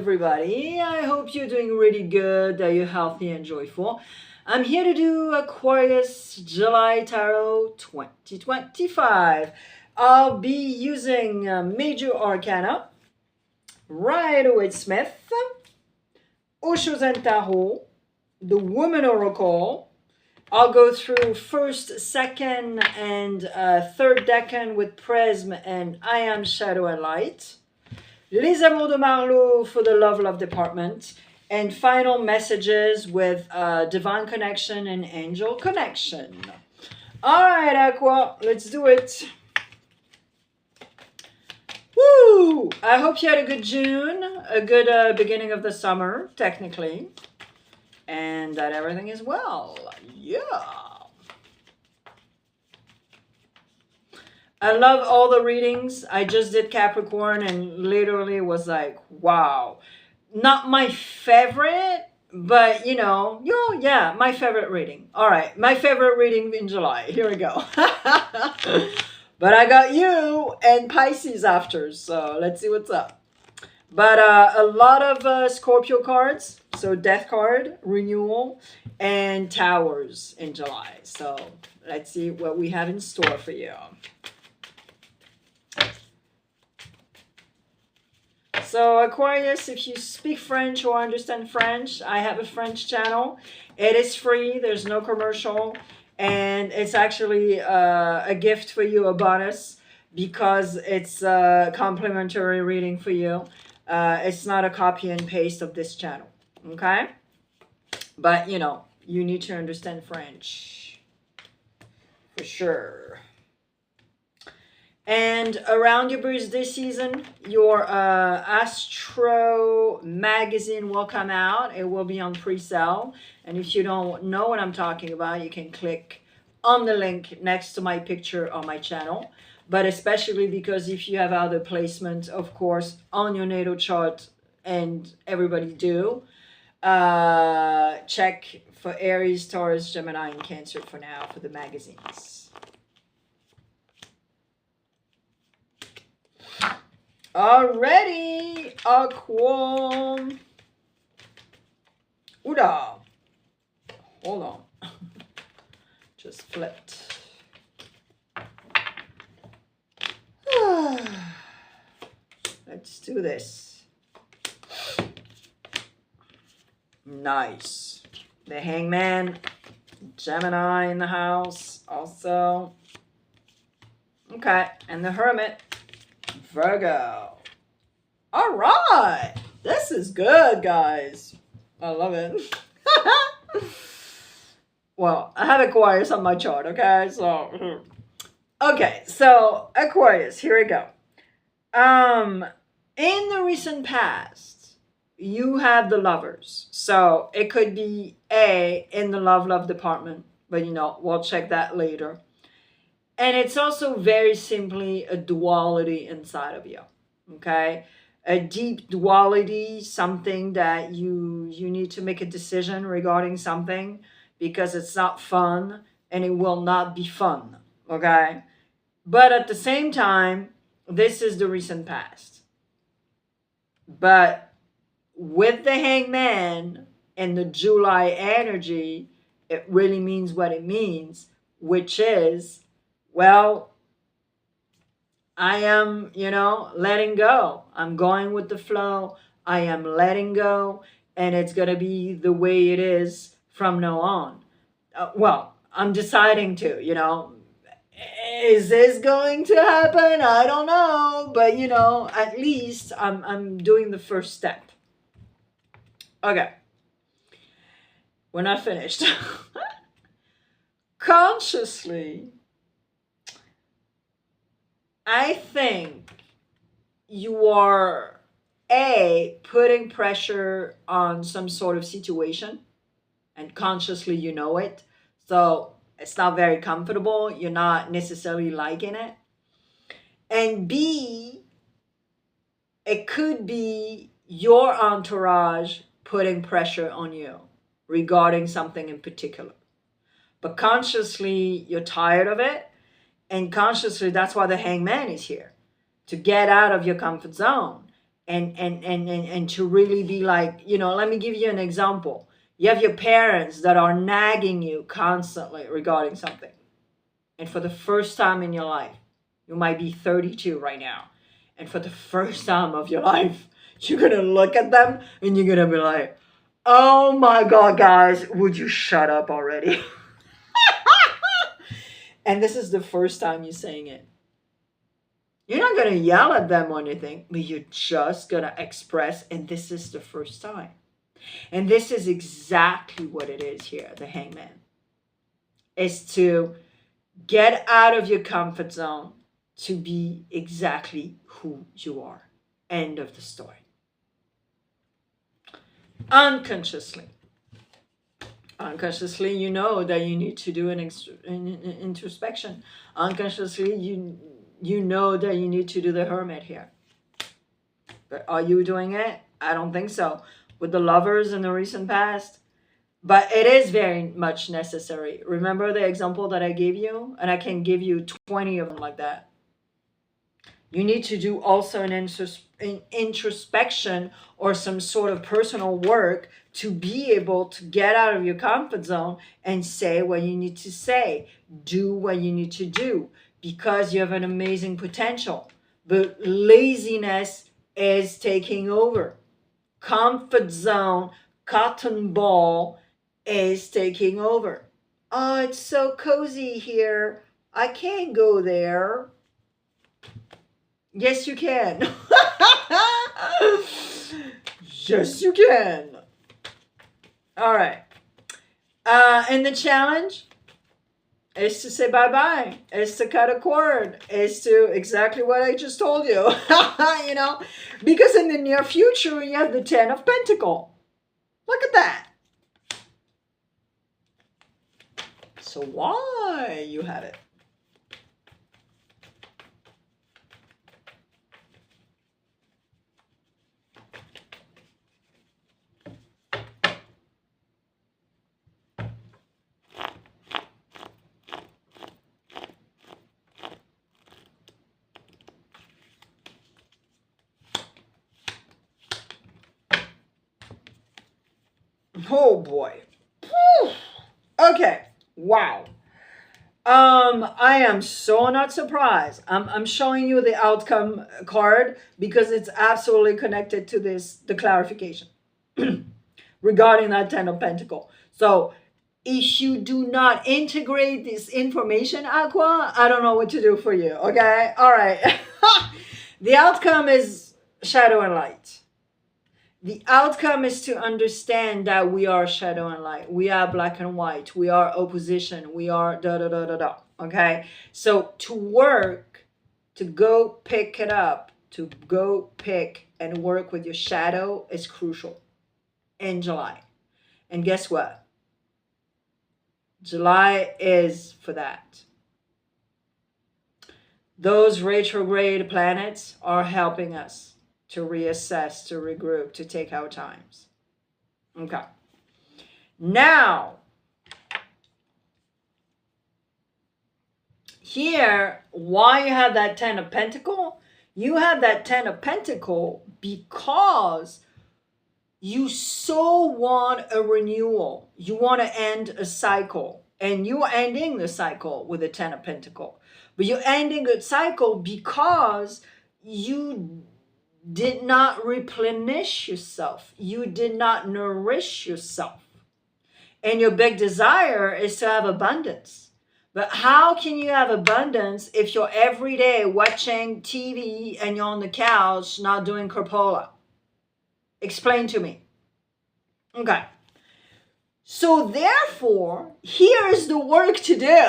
everybody. I hope you're doing really good, that you're healthy and joyful. I'm here to do Aquarius July Tarot 2025. I'll be using Major Arcana, Rider-Waite-Smith, Osho and Tarot, the Woman Oracle. I'll go through first, second, and third decan with Prism and I Am Shadow and Light. Les Amours de Marlowe for the Love department. And final messages with Divine Connection and Angel Connection. All right, Aqua, let's do it. Woo! I hope you had a good June, a good beginning of the summer, technically. And that everything is well. Yeah. I love all the readings. I just did Capricorn and literally was like, wow. Not my favorite, but yeah, my favorite reading. All right, my favorite reading in July. Here we go. But I got you and Pisces after, so let's see what's up. But a lot of Scorpio cards. So Death card, Renewal, and Towers in July. So let's see what we have in store for you. So Aquarius, if you speak French or understand French, I have a French channel. It is free. There's no commercial. And it's actually a gift for you, a bonus, because it's a complimentary reading for you. It's not a copy and paste of this channel. Okay? But, you need to understand French. For sure. And around your birthday season, your Astro magazine will come out. It will be on pre-sale. And if you don't know what I'm talking about, you can click on the link next to my picture on my channel. But especially because if you have other placements, of course, on your natal chart, and everybody do, check for Aries, Taurus, Gemini, and Cancer for now for the magazines. Alrighty, Aqua. Ooda. Hold on. Just flipped. Let's do this. Nice. The Hangman, Gemini in the house also. Okay, and the Hermit, Virgo. All right. This is good, guys. I love it. Well, I have Aquarius on my chart, okay? So, okay. So, Aquarius, here we go. In the recent past, you have the Lovers. So, it could be in the love department. But, we'll check that later. And it's also very simply a duality inside of you, okay? A deep duality, something that you need to make a decision regarding something because it's not fun and it will not be fun, okay? But at the same time, this is the recent past. But with the Hangman and the July energy, it really means what it means, which is, well, I am, letting go. I'm going with the flow. I am letting go. And it's going to be the way it is from now on. Well, I'm deciding to, Is this going to happen? I don't know. But, at least I'm doing the first step. Okay. We're not finished. Consciously, I think you are, putting pressure on some sort of situation, and consciously you know it. So it's not very comfortable. You're not necessarily liking it. And B, it could be your entourage putting pressure on you regarding something in particular. But consciously, you're tired of it. And consciously, that's why the Hangman is here. To get out of your comfort zone and to really be like, you know, let me give you an example. You have your parents that are nagging you constantly regarding something. And for the first time in your life, you might be 32 right now. And for the first time of your life, you're going to look at them and you're going to be like, oh my God, guys, would you shut up already? And this is the first time you're saying it. You're not going to yell at them or anything, but you're just going to express, and this is the first time. And this is exactly what it is here, the hangman. Is to get out of your comfort zone to be exactly who you are. End of the story. Unconsciously, you know that you need to do an introspection. Unconsciously, you know that you need to do the hermit here. But are you doing it? I don't think so. With the lovers in the recent past. But it is very much necessary. Remember the example that I gave you? And I can give you 20 of them like that. You need to do also an introspection or some sort of personal work to be able to get out of your comfort zone and say what you need to say. Do what you need to do because you have an amazing potential. But laziness is taking over. Comfort zone, cotton ball is taking over. Oh, it's so cozy here. I can't go there. Yes, you can. Yes, you can. All right. And the challenge is to say bye-bye, is to cut a cord, is to exactly what I just told you. You know, because in the near future, you have the 10 of Pentacles. Look at that. So why you have it? Oh boy. Whew. Okay. Wow. I am so not surprised. I'm showing you the outcome card because it's absolutely connected to the clarification regarding that 10 of Pentacles. So if you do not integrate this information, Aqua, I don't know what to do for you. Okay. All right. The outcome is shadow and light. The outcome is to understand that we are shadow and light. We are black and white. We are opposition. We are da-da-da-da-da. Okay? So to work, to go pick it up, to go pick and work with your shadow is crucial in July. And guess what? July is for that. Those retrograde planets are helping us to reassess, to regroup, to take our times. Okay. Now, here, why you have that 10 of Pentacles? You have that 10 of Pentacles because you so want a renewal. You want to end a cycle. And you're ending the cycle with the 10 of Pentacles. But you're ending a cycle because you did not replenish yourself. You did not nourish yourself. And your big desire is to have abundance. But how can you have abundance if you're every day watching TV and you're on the couch not doing Corpola? Explain to me. Okay. So therefore, here's the work to do.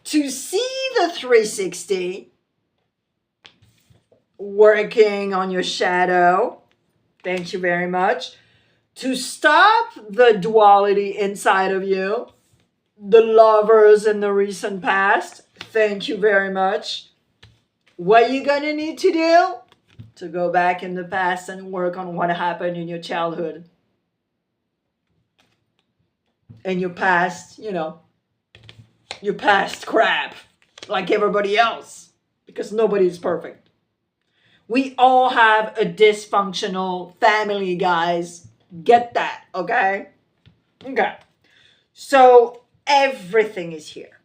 To see the 360, working on your shadow. Thank you very much. To stop the duality inside of you, the lovers in the recent past. Thank you very much. What you gonna need to do? To go back in the past and work on what happened in your childhood. And your past, you know, your past crap, like everybody else, because nobody's perfect. We all have a dysfunctional family, guys. Get that, okay? Okay. So everything is here.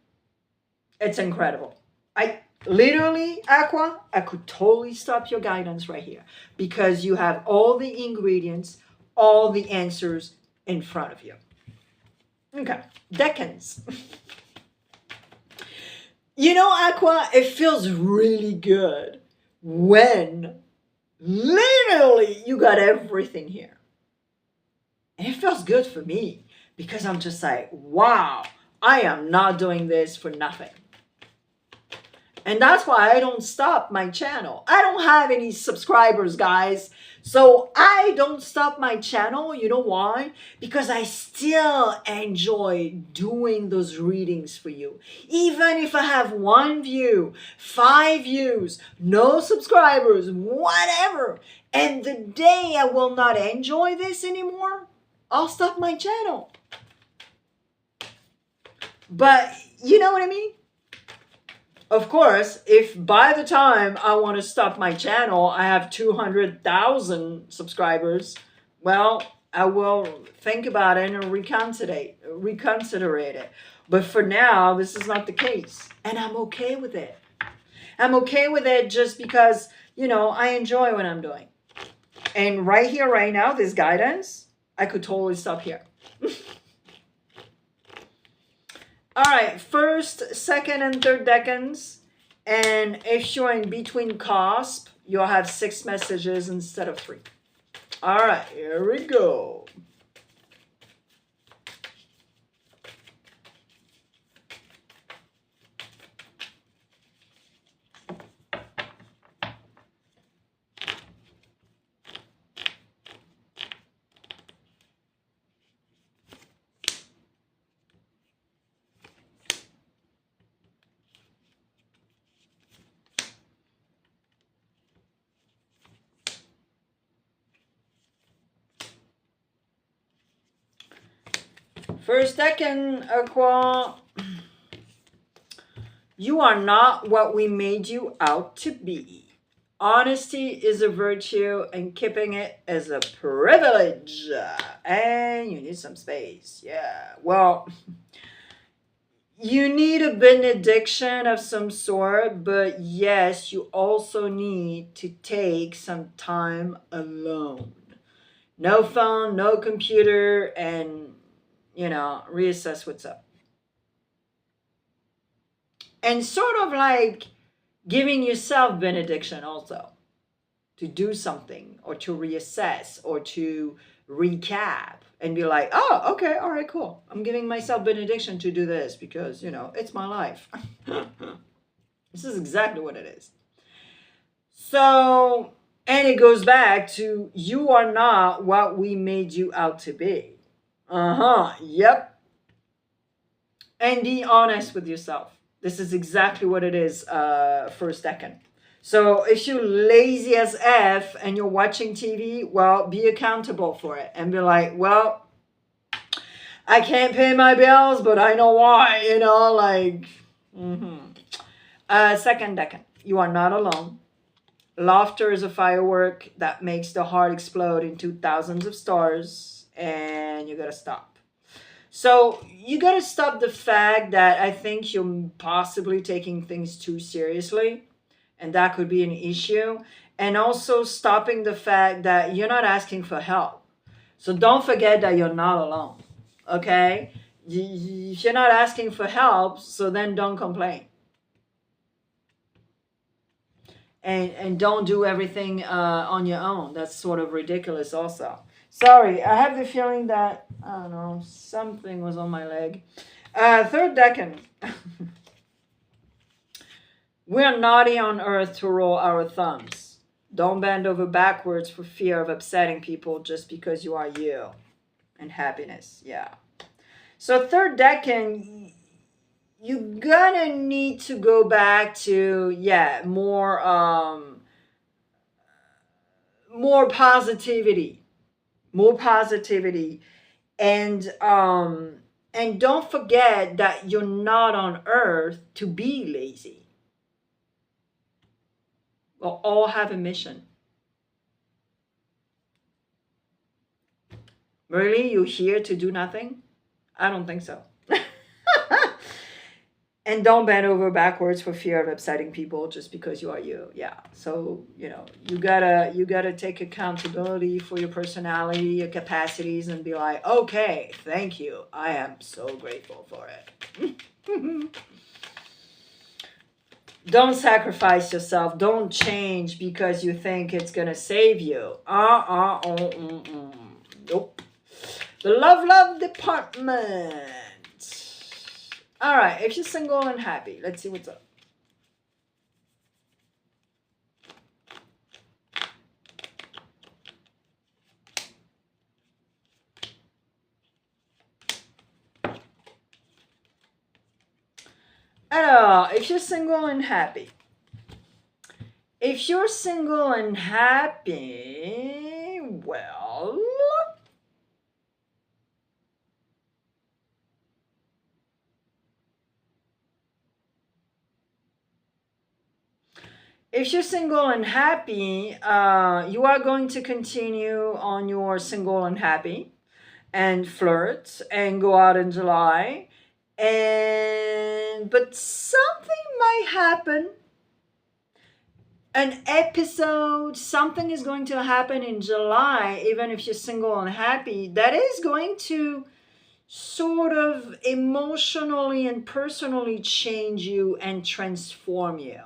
It's incredible. I literally, Aqua, I could totally stop your guidance right here because you have all the ingredients, all the answers in front of you. Okay. Decans. You know, Aqua, it feels really good when literally you got everything here. And it feels good for me because I'm just like, wow, I am not doing this for nothing. And that's why I don't stop my channel. I don't have any subscribers, guys. So I don't stop my channel. You know why? Because I still enjoy doing those readings for you. Even if I have 1 view, 5 views, no subscribers, whatever. And the day I will not enjoy this anymore, I'll stop my channel. But you know what I mean? Of course, if by the time I want to stop my channel, I have 200,000 subscribers, well, I will think about it and reconsider it. But for now, this is not the case. And I'm okay with it. I'm okay with it just because, you know, I enjoy what I'm doing. And right here, right now, this guidance, I could totally stop here. All right, first, second, and third decans. And if you're in between cusp, you'll have 6 messages instead of 3. All right, here we go. First decan, Aqua. You are not what we made you out to be. Honesty is a virtue and keeping it is a privilege. And you need some space. Yeah, well, you need a benediction of some sort, but yes, you also need to take some time alone. No phone, no computer, and, you know, reassess what's up. And sort of like giving yourself benediction also to do something or to reassess or to recap and be like, oh, okay, all right, cool. I'm giving myself benediction to do this because, you know, it's my life. This is exactly what it is. So, and it goes back to you are not what we made you out to be. Yep. And be honest with yourself. This is exactly what it is first decan. So if you're lazy as F and you're watching TV, well, be accountable for it and be like, well, I can't pay my bills, but I know why, you know, like, second decan, you are not alone. Laughter is a firework that makes the heart explode into thousands of stars, and you gotta stop. So you gotta stop the fact that I think you're possibly taking things too seriously, and that could be an issue. And also stopping the fact that you're not asking for help. So don't forget that you're not alone, okay? If you're not asking for help, so then don't complain. And don't do everything on your own. That's sort of ridiculous also. Sorry, I have the feeling that, I don't know, something was on my leg. Third decan. We're naughty on earth to roll our thumbs. Don't bend over backwards for fear of upsetting people just because you are you. And happiness, yeah. So third decan, you're gonna need to go back to, yeah, more positivity. More positivity. And don't forget that you're not on earth to be lazy. We'll all have a mission. Really? You're here to do nothing? I don't think so. And don't bend over backwards for fear of upsetting people just because you are you. Yeah. So, you gotta take accountability for your personality, your capacities, and be like, okay, thank you. I am so grateful for it. Don't sacrifice yourself. Don't change because you think it's gonna save you. Nope. The love department. All right, if you're single and happy, let's see what's up. Alors, if you're single and happy. If you're single and happy, well, if you're single and happy, you are going to continue on your single and happy and flirt and go out in July. But something might happen. An episode, something is going to happen in July, even if you're single and happy, that is going to sort of emotionally and personally change you and transform you.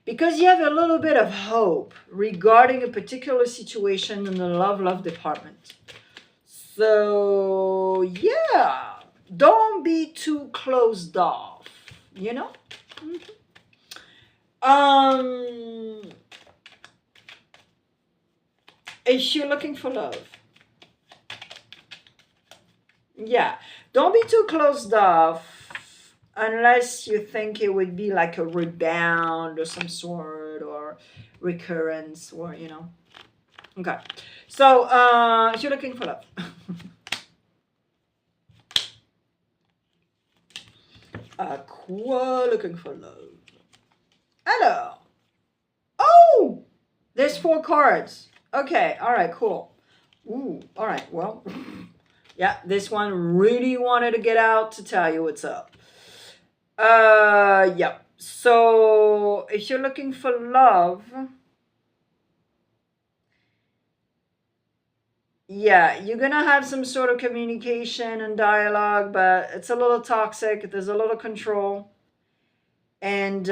Because you have a little bit of hope regarding a particular situation in the love department. So, yeah, don't be too closed off, you know? If you're looking for love, yeah, don't be too closed off unless you think it would be like a rebound or some sort, or recurrence, or okay. So if you're looking for love, Aqua looking for love. Hello. Oh, there's 4 cards. Okay, all right, cool. Ooh, all right, well, yeah, this one really wanted to get out to tell you what's up. Yeah, so if you're looking for love, yeah, you're gonna have some sort of communication and dialogue, but it's a little toxic. There's a little control. And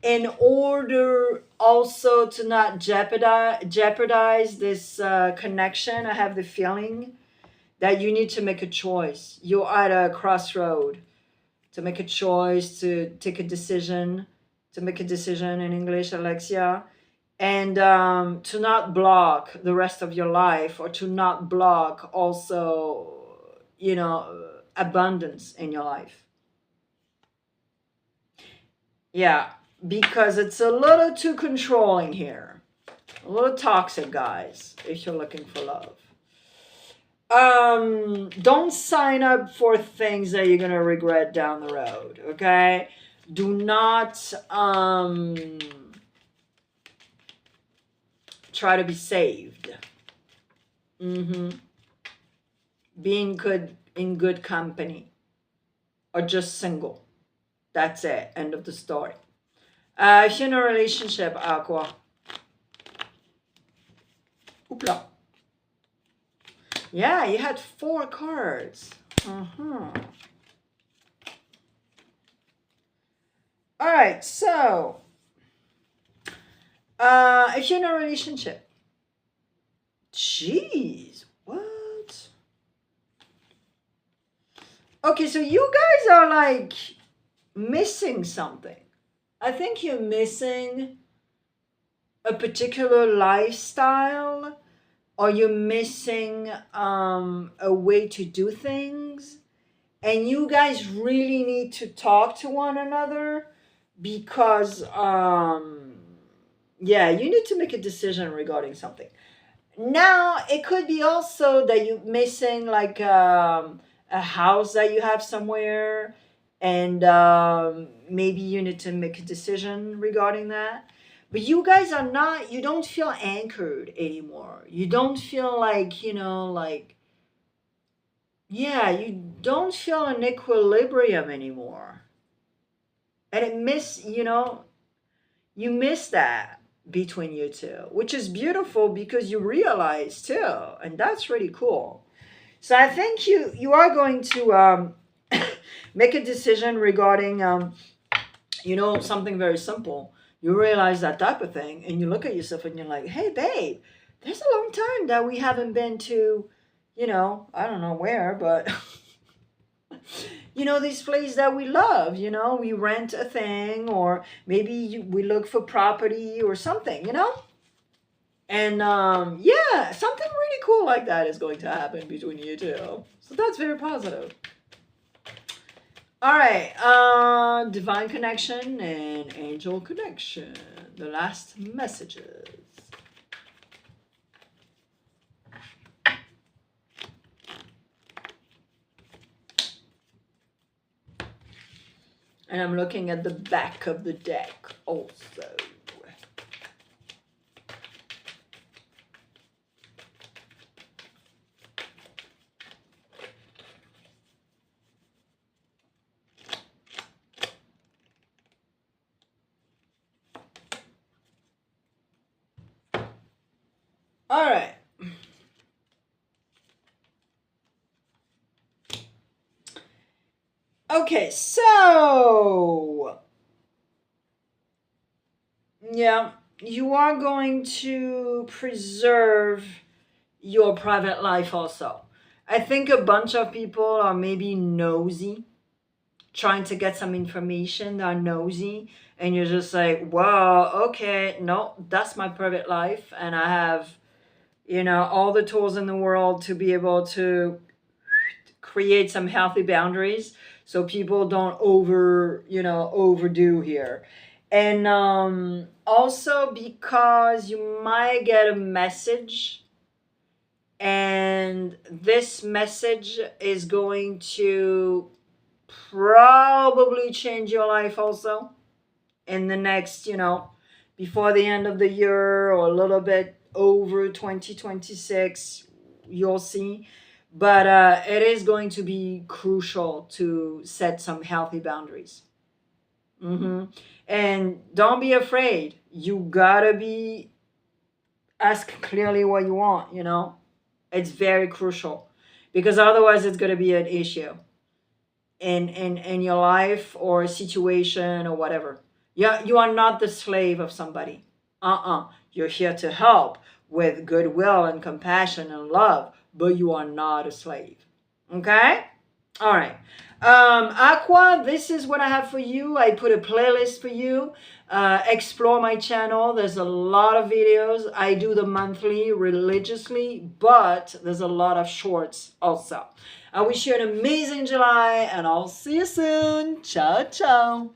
in order also to not jeopardize this connection, I have the feeling that you need to make a choice. You're at a crossroad to make a choice, to take a decision, to make a decision in English, Alexia, and to not block the rest of your life, or to not block also, abundance in your life. Yeah, because it's a little too controlling here. A little toxic, guys, if you're looking for love. Don't sign up for things that you're gonna regret down the road, okay? Do not try to be saved. Being good in good company, or just single. That's it. End of the story. If you're in a relationship, Aqua. Oopla. Yeah, you had 4 cards. All right, so if you're in a relationship, jeez, what? Okay, so you guys are like missing something. I think you're missing a particular lifestyle, or you're missing a way to do things, and you guys really need to talk to one another, because yeah, you need to make a decision regarding something. Now, it could be also that you're missing like a house that you have somewhere, And maybe you need to make a decision regarding that. But you guys are not, you don't feel anchored anymore. You don't feel like, like, yeah, you don't feel an equilibrium anymore. And you miss that between you two, which is beautiful because you realize too. And that's really cool. So I think you are going to make a decision regarding something very simple. You realize that type of thing, and you look at yourself and you're like, hey babe, there's a long time that we haven't been to, I don't know where, but these places that we love. We rent a thing, or maybe we look for property or something. And yeah, something really cool like that is going to happen between you two. So that's very positive. All right, divine connection and angel connection. The last messages. And I'm looking at the back of the deck also. All right. Okay, so yeah, you are going to preserve your private life also. I think a bunch of people are maybe nosy, trying to get some information. They're nosy, and you're just like, well, okay, no, that's my private life, and I have, all the tools in the world to be able to create some healthy boundaries so people don't overdo here. And also because you might get a message, and this message is going to probably change your life also in the next, before the end of the year or a little bit over 2026, you'll see. But it is going to be crucial to set some healthy boundaries. And don't be afraid. You gotta ask clearly what you want, It's very crucial, because otherwise it's going to be an issue in your life or a situation or whatever. Yeah, you are not the slave of somebody. You're here to help with goodwill and compassion and love, but you are not a slave. Okay? All right. Aqua, this is what I have for you. I put a playlist for you. Explore my channel. There's a lot of videos. I do the monthly religiously, but there's a lot of shorts also. I wish you an amazing July, and I'll see you soon. Ciao, ciao.